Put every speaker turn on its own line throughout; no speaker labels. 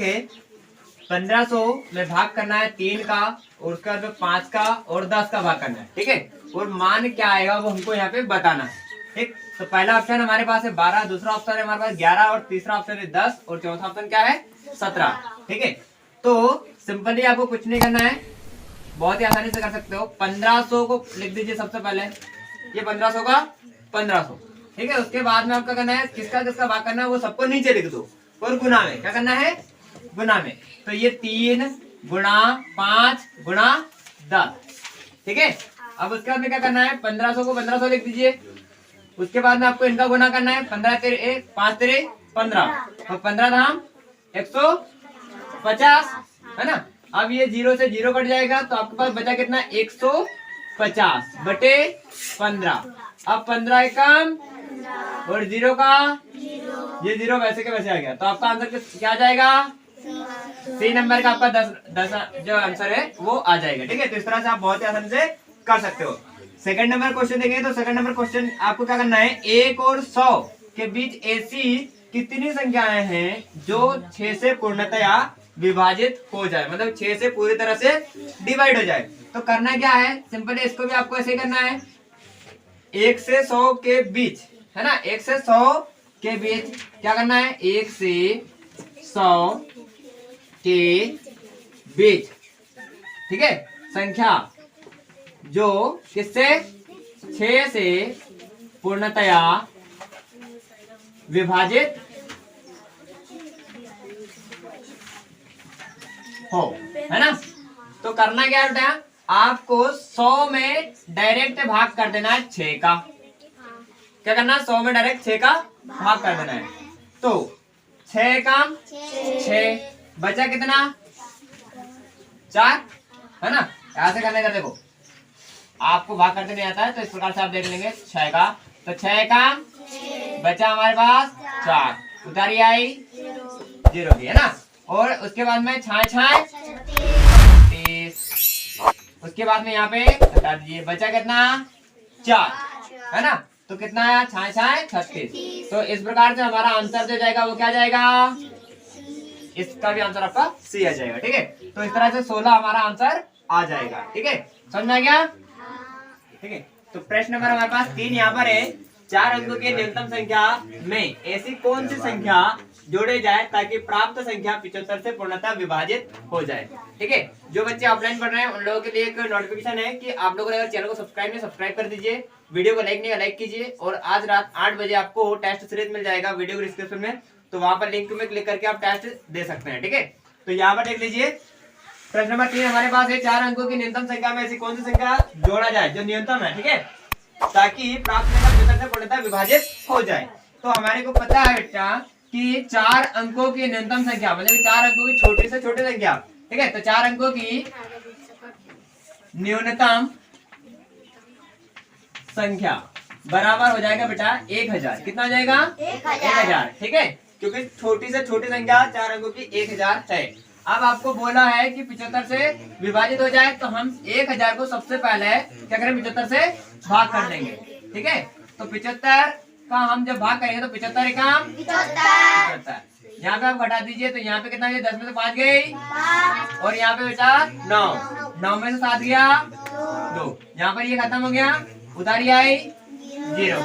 के 1500 में भाग करना है 3 का, और उसके बाद में 5 का और 10 का भाग करना है, ठीक है। और मान क्या आएगा वो हमको यहाँ पे बताना है, ठीक। तो पहला ऑप्शन हमारे पास है 12, दूसरा ऑप्शन है हमारे पास 11, और तीसरा ऑप्शन है 10, और चौथा ऑप्शन क्या है 17, ठीक है। तो सिंपली आपको कुछ नहीं करना है, बहुत ही आसानी से कर सकते हो। 1500 को लिख दीजिए सबसे पहले, ये 1500 का 1500, ठीक है। उसके बाद में आपका करना है किसका किसका भाग करना है वो सबको नीचे लिख दो, और गुना में क्या करना है, गुना में। तो ये 3 गुणा 5 गुणा 10, ठीक है। अब उसके बाद में क्या करना है, 1500 को 1500 लिख दीजिए। उसके बाद में आपको इनका गुना करना है, 15 तेरे 5 तेरे 15, और 15 धाम 150, है ना। अब ये 0 से 0 कट जाएगा, तो आपके पास बचा कितना, 150 बटे 15। अब 15 कम और 0 का ये 0 वैसे के वैसे आ गया, तो आपका आंसर क्या आ जाएगा, सी नंबर का आपका 10 जो आंसर है वो आ जाएगा, ठीक है। तो इस तरह से आप बहुत ही आसानी से कर सकते हो। सेकंड नंबर क्वेश्चन देखेंगे, तो सेकंड नंबर क्वेश्चन आपको क्या करना है, 1 और 100 के बीच ऐसी कितनी संख्याएं हैं जो 6 से पूर्णतया विभाजित हो जाए, मतलब 6 से पूरी तरह से डिवाइड हो जाए। तो करना क्या है, सिंपल है, इसको भी आपको ऐसे करना है, 1 से 100 के बीच, है ना, 1 से 100 के बीच क्या करना है, 1 से 100 के बीच, ठीक है, संख्या जो किससे 6 से पूर्णतया विभाजित हो, है ना। तो करना क्या है, आपको 100 में डायरेक्ट भाग कर देना है 6 का, क्या करना है, 100 में डायरेक्ट 6 का भाग कर देना है। तो 6 का 6 बचा कितना, 4, है ना। ऐसे करने का, देखो आपको भाग करते नहीं आता है तो इस प्रकार से आप देख लेंगे 6 का, तो 6 का बचा हमारे पास 4, उतारी आई 0 की, है ना। और उसके बाद में 6 30, उसके बाद में यहाँ पे हटा दीजिए, बचा कितना 4, है ना। तो कितना आया, 6 36। तो इस प्रकार से हमारा आंसर जो जाएगा वो क्या जाएगा, इसका भी आंसर आपका सी आ जाएगा, ठीक है। तो इस तरह से 16 हमारा आंसर आ जाएगा, ठीक है, समझ में आ गया, ठीक है। तो प्रश्न नंबर हमारे पास 3 यहाँ पर है, 4 अंकों की न्यूनतम संख्या में ऐसी कौन सी संख्या जोड़े जाए ताकि प्राप्त संख्या 75 से पूर्णतः विभाजित हो जाए, ठीक है। जो बच्चे ऑफलाइन पढ़ रहे हैं उन लोगों के लिए एक नोटिफिकेशन है कि आप लोगों ने अगर चैनल को सब्सक्राइब नहीं, सब्सक्राइब कर दीजिए, वीडियो को लाइक नहीं लाइक कीजिए, और आज रात 8 बजे आपको टेस्ट सीरीज मिल जाएगा वीडियो के डिस्क्रिप्शन में, तो वहां पर लिंक में क्लिक करके आप टेस्ट दे सकते हैं, ठीक है। तो यहाँ पर देख लीजिए, प्रश्न नंबर 3 हमारे पास है, 4 अंकों की न्यूनतम संख्या में ऐसी कौन सी संख्या जोड़ा जाए जो न्यूनतम है, ठीक है, ताकि प्राप्त संख्या 75 से पूर्णतः विभाजित हो जाए। तो हमारे को पता है बेटा कि 4 अंकों की न्यूनतम संख्या मतलब 4 अंकों की छोटी से छोटी संख्या, ठीक है। तो 4 अंकों की न्यूनतम संख्या बराबर हो जाएगा बेटा 1000, कितना हो जाएगा 1000, ठीक है, क्योंकि छोटी से छोटी संख्या 4 अंकों की 1000 है। अब आपको बोला है कि 75 से विभाजित हो जाए, तो हम 1000 को सबसे पहले क्या करें, 75 से भाग कर देंगे, ठीक है। तो 75 का हम जब भाग करेंगे तो 75 एकम 75, यहाँ पे आप घटा दीजिए, तो यहाँ पे कितना है, 10 में से 5 गई, और यहाँ पे बेटा 9 में से 7 गया 2, यहाँ पर ये खत्म हो गया, उतारी आई 0,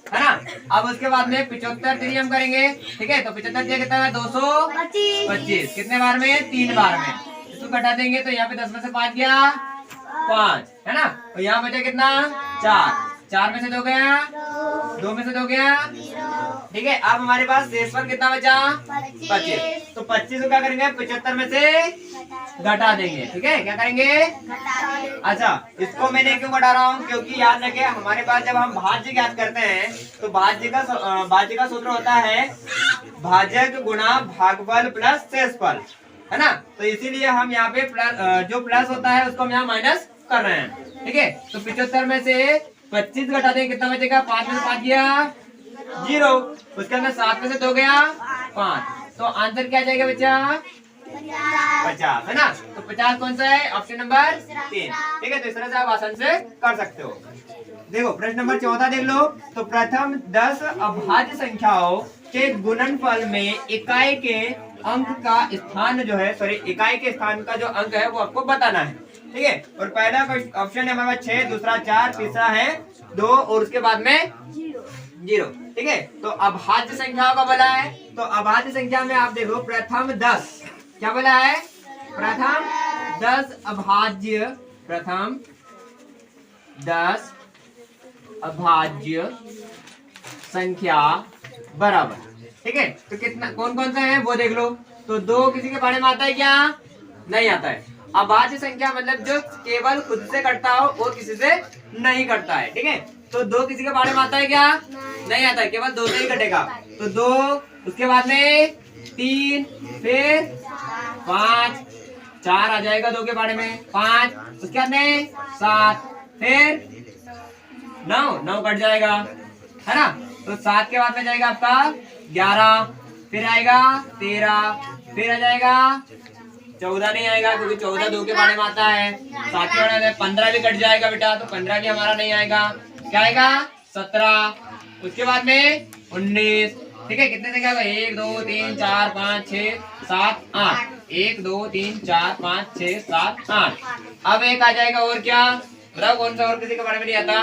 है ना। अब उसके बाद में 75 3 हम करेंगे, ठीक है। तो 75 दिया कितना है, 225, कितने बार में, 3 बार में, इसको घटा देंगे तो यहाँ पे 10 में से 5 गया 5, है ना। और यहाँ बचा कितना 4 में से 2 गया, 2 में से 2 गया, ठीक है। अब हमारे पास शेषफल कितना बचा, 25, तो 25 को क्या करेंगे, 75 में से घटा देंगे, ठीक है, क्या करेंगे, अच्छा। इसको मैंने क्यों घटा रहा हूँ, क्योंकि याद रखें हमारे पास जब हम भाज्य ज्ञात करते हैं तो भाज्य का सूत्र होता है भाजक गुणा भागफल प्लस शेषफल, है ना। तो इसीलिए हम यहाँ पे जो प्लस होता है उसको हम यहाँ माइनस कर रहे हैं, ठीक है। तो 75 में से 25 घटा देंगे, कितना बचेगा, 5 में से 5 गया 0, उसके अंदर 7 में से 2 गया 5, तो आंसर क्या जाएगा बच्चा 50, है ना। तो 50 कौन सा है, ऑप्शन नंबर 3, ठीक है। तो इस तरह से आप आसान से कर सकते हो। देखो प्रश्न नंबर 14 देख लो, तो प्रथम 10 अभाज्य संख्याओं के गुणनफल में इकाई के अंक का स्थान जो है, सॉरी इकाई के स्थान का जो अंक है वो आपको बताना है। ठीक है, और पहला ऑप्शन है हमारे पास 6, दूसरा 4, तीसरा है 2 और उसके बाद में 0। ठीक है, तो अभाज्य संख्याओं का बोला है, तो अभाज्य संख्या में आप देखो प्रथम 10, क्या बोला है? प्रथम 10 अभाज्य, प्रथम 10 अभाज्य संख्या बराबर। ठीक है, तो कितना कौन कौन सा है वो देख लो। तो 2 किसी के बारे में आता है क्या? नहीं आता है। अभाज्य संख्या मतलब जो केवल खुद से कटता हो और किसी से नहीं कटता है। ठीक है, तो 2 किसी के बारे में आता है क्या? नहीं आता है, केवल 2 से ही कटेगा। तो 2, उसके बाद में 3, फिर 5, 4 आ जाएगा 2 के बारे में, 5, उसके बाद में 7, फिर 9 कट जाएगा, है ना। तो 7 के बाद में जाएगा आपका 11, फिर आएगा 13, फिर आ जाएगा 14 नहीं आएगा क्योंकि 14 2 के बारे में आता है। 7 के बारे में 15 भी कट जाएगा बेटा, तो 15 भी हमारा नहीं आएगा। क्या आएगा? 17, उसके बाद में 19। ठीक है, कितने संख्या? 1 2 3 4 5 6 7 8, 1 2 3 4 5 6 7 8। अब एक आ जाएगा और क्या बताओ, कौन सा और किसी के बारे में नहीं आता?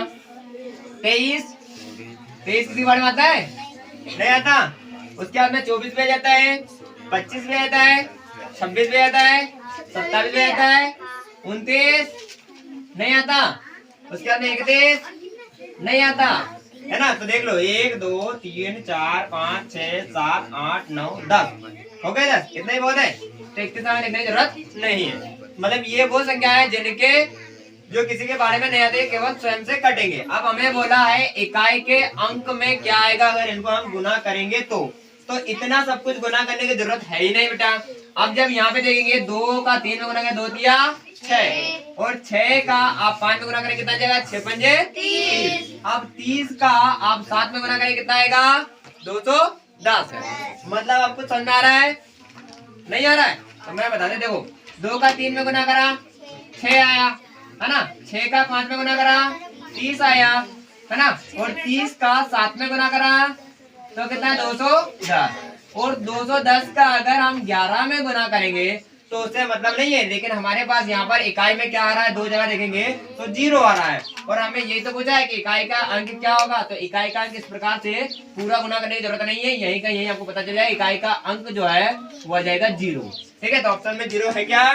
23 किसी के बारे में आता है? नहीं आता। उसके बाद में 24 भी आ जाता है, 25 भी आता है, 26 भी आता है, 27 भी आता है, 29 नहीं आता, उसके बाद में 31 नहीं आता, है ना। तो देख लो 1 2 3 4 5 6 7 8 9 10 हो गए 10। इतना ही बहुत है, तो 31 में लिखने की जरूरत नहीं है। मतलब ये वो संख्या है जिनके जो किसी के बारे में नहीं आते, केवल स्वयं से कटेंगे। अब हमें बोला है इकाई के अंक में क्या आएगा अगर इनको हम गुना करेंगे तो इतना सब कुछ गुना करने की जरूरत है ही नहीं बेटा। अब जब यहाँ पे देखेंगे 2 का 3 में गुना करें, 2 तिया 6, और 6 का आप 5 में गुना करें कितना जाएगा? 6 पंजे 30। अब 30 का आप 7 में गुना करें कितना आएगा? 210 है। मतलब आपको समझ में आ रहा है? नहीं आ रहा है तो मैं बता दे, देखो 2 का 3 में गुना करा 6 आया, है ना। 6 का 5 में गुना करा 30 आया, है ना। और 30 का 7 में गुना करा तो कितना? 210। और 210 का अगर हम 11 में गुना करेंगे तो उससे मतलब नहीं है, लेकिन हमारे पास यहाँ पर इकाई में क्या आ रहा है? 2 जगह देखेंगे तो 0 आ रहा है, और हमें यही तो पूछा है कि इकाई का अंक क्या होगा। तो इकाई का अंक इस प्रकार से पूरा गुना करने की जरूरत नहीं है, यही का यही आपको पता चल जाए इकाई का अंक जो है वो आ जाएगा 0। ठीक है, तो ऑप्शन में 0 है क्या?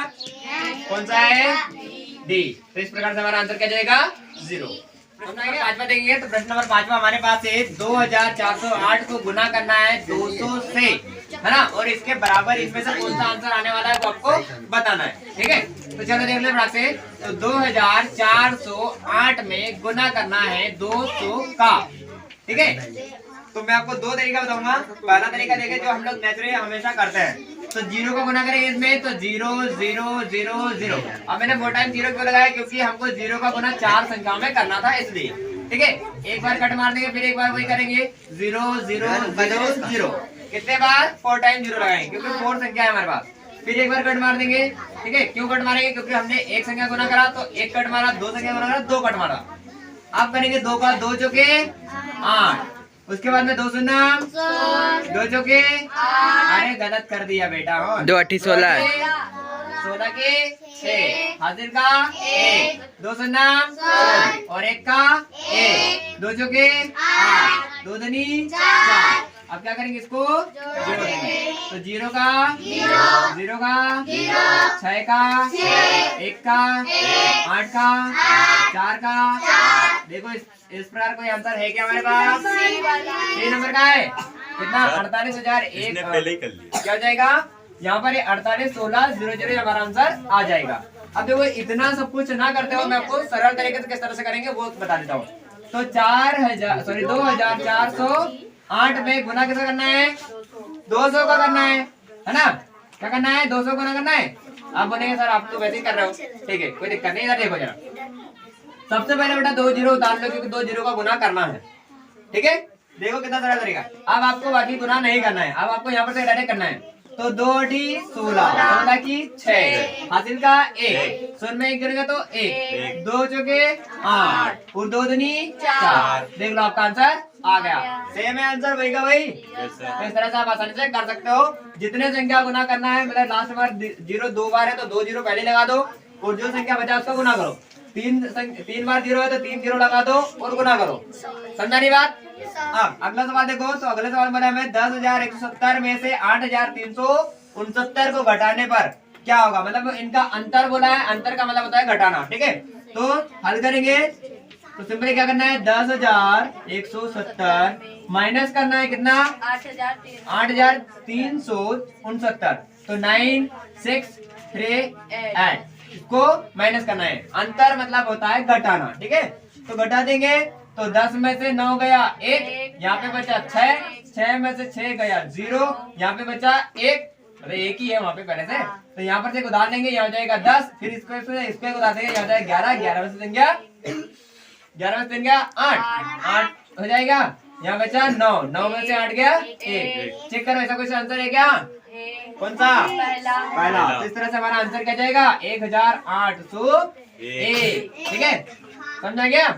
कौन सा है? डी। तो इस प्रकार से हमारा आंसर क्या जाएगा? 0। हम पांचवा देखेंगे, तो प्रश्न नंबर 5वां हमारे पास है 2408 को गुना करना है 200 से, है ना, और इसके बराबर इसमें से कौन सा आंसर आने वाला है वो आपको बताना है। ठीक है, तो चलो देख लो बराबर से। तो 2408 में गुना करना है 200 का। ठीक है, तो मैं आपको 2 तरीका बताऊंगा। पहला तरीका देखें जो हम लोग नेचुरली हमेशा करते हैं, तो 0 को गुना करेंगे इसमें, तो 0 0 0 0। अब मैंने वो टाइम 0 क्यों लगाया? क्योंकि हमको 0 का गुना 4 संख्याओं में करना था इसलिए। ठीक है, एक बार कट मार देंगे, फिर एक बार वही करेंगे 0 0 0 0। कितने बार? 4 टाइम 0 लगाएंगे क्योंकि 4 संख्या है हमारे पास। फिर एक बार कट मार देंगे। ठीक है, क्यों कट मारेंगे? क्योंकि हमने एक संख्या गुना करा तो एक कट मारा, 2 संख्या गुना करा 2 कट मारा। अब करेंगे 2 का 2 चौके 8, उसके बाद में 2 शून्य 2 चौके, अरे गलत कर दिया बेटा,
2 8 16
16 के 6, हाजिर का 1, 2 शून्य और 1 का 1, 2 चौके 8, 2 दूनी 4। अब क्या करेंगे? इसको जोड़ देंगे, तो 0 का 0 का 6 का 1 का 8 का 4 का। देखो इस प्रकार कोई आंसर है क्या हमारे पास? 3 नंबर का है। कितना? 48,001 क्या हो जाएगा यहाँ पर? 48 16 0 0 हमारा आंसर आ जाएगा। अब देखो इतना सब कुछ ना करते हो, मैं आपको सरल तरीके से किस तरह से करेंगे वो बता देता हूँ। तो 2408 में गुना कैसे करना है? 200 का करना है ना। क्या करना है? 200 गुना करना है। आप बोलेंगे सर आप तो वैसे ही कर रहे हो, ठीक है कोई दिक्कत नहीं। देखो जरा, सबसे पहले बेटा 2 0 उतार लो क्योंकि 2 0 का गुना करना है। ठीक है, देखो कितना सरल तरीका। अब आपको बाकी गुना नहीं करना है, अब आपको यहाँ पर से डायरेक्ट करना है। तो 2 डी 16, 16 की 6, हासिल का 1, शून्य में 1 गिरेगा तो 1, 2 चौके 8 और 2 दूनी 4। देख लो आपका आंसर आ गया। सेम है आंसर वही का वही। तो इस तरह से आप आसानी से कर सकते हो। जितने संख्या गुना करना है, मतलब लास्ट बार 0 2 बार है तो 2 0 पहले लगा दो और जो संख्या बचा उसका गुना करो। 3 बार 0 है तो 3 0 लगा दो और गुना करो। समझा नहीं बात? अब अगला सवाल देखो। तो अगले सवाल में हमें 10,170 में से 8,369 को घटाने पर क्या होगा, मतलब इनका अंतर बोला है। अंतर का मतलब होता है घटाना, ठीक है। तो हल करेंगे तो सिंपली क्या करना है, 10,170 माइनस करना है कितना, 8,369। तो 9 6 3 8 इसको माइनस करना है। अंतर मतलब होता है घटाना, ठीक है। तो घटा देंगे तो 10 में से 9 गया 1, यहाँ पे बचा 6 में से 6 गया 0, यहाँ पे बचा 1, अरे एक ही है वहाँ पे पहले से। तो यहाँ पर से उधार लेंगे, यहाँ हो जाएगा 10, फिर इसको उधार देंगे, यहाँ हो जाएगा 11, 11 में से देंगे 11 में से देंगे 8 हो जाएगा। यहाँ बचा 9, 9 में से 8 गया 1। चेक करो ऐसा कुछ आंसर है क्या? कौन सा? पहला। तो इस तरह से हमारा आंसर क्या जाएगा, 1,801, ठीक है। समझा गया?